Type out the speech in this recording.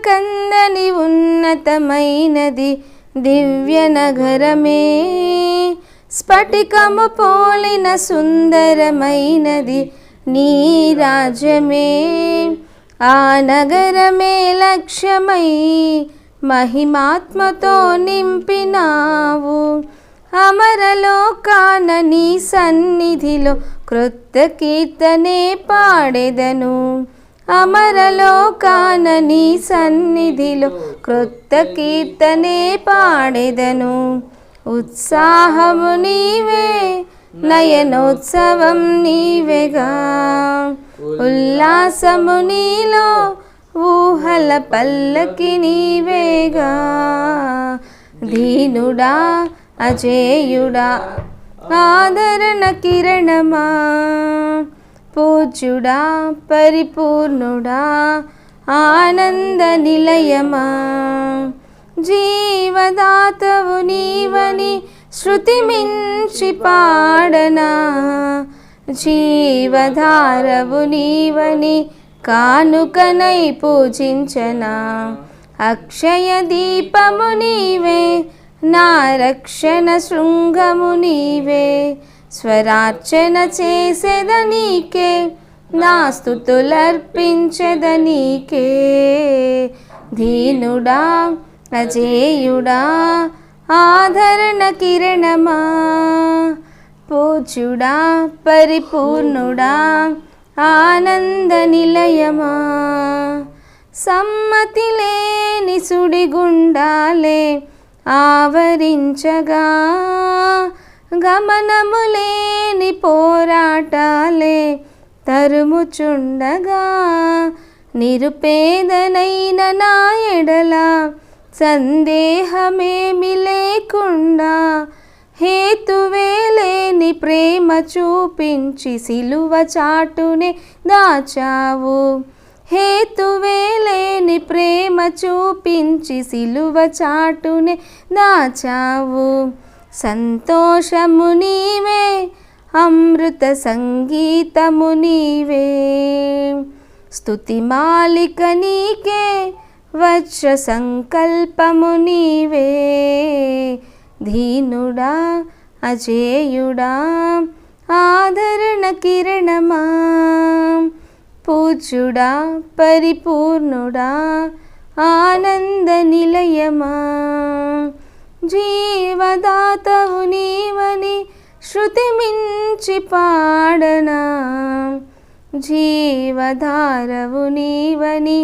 కందని ఉన్నతమైనది దివ్య నగరమే, స్ఫటికము పోలిన సుందరమైనది నీ రాజ్యమే. ఆ నగరమే లక్ష్యమై మహిమాత్మతో నింపినావు. అమరలోకాన నీ సన్నిధిలో క్రొత్త కీర్తనే పాడెదను. అమరలోకాన నీ సన్నిధిలో క్రొత్త కీర్తనే పాడెదను. ఉత్సాహము నీవే, నయనోత్సవం నీవేగా, ఉల్లాసము నీలో, ఊహల పల్లకి నీవేగా. దీనుడా అజేయుడా ఆదరణ కిరణమా, పూజ్యుడా పరిపూర్ణుడా ఆనంద నిలయమా. జీవదాతవు నీవని శృతి మించి పాడనా, జీవధారవు నీవని కానుకనై పూజించనా. అక్షయ దీపము నీవే, నా రక్షణ శృంగము నీవే. స్వరార్చన చేసేద నీకే, నా స్తుతులర్పించెద నీకే. దీనుడా అజేయుడా ఆదరణ కిరణమా, పూజ్యుడా పరిపూర్ణుడా ఆనంద నిలయమా. సమ్మతి లేని సుడిగుండాలే ఆవరించగా, గమనము లేని పోరాటాలే తరుముచుండగా. నిరుపేదనైన నా ఎడల సందేహమేమి లేకుండా, హేతువే లేని ప్రేమ చూపించి సిలువ చాటునే దాచావు. హేతువే లేని ప్రేమ చూపించి సిలువ చాటునే దాచావు. సంతోషము నీవే, అమృత సంగీతము నీవే. స్తుతి మాలిక నీకే, వజ్ర సంకల్పము నీవే. దీనుడా అజేయుడా ఆదరణ కిరణమా, పూజ్యుడా పరిపూర్ణుడా ఆనంద నిలయమా. జీవదాతవు నీవని శృతి మించి పాడనా, జీవధారవు నీవని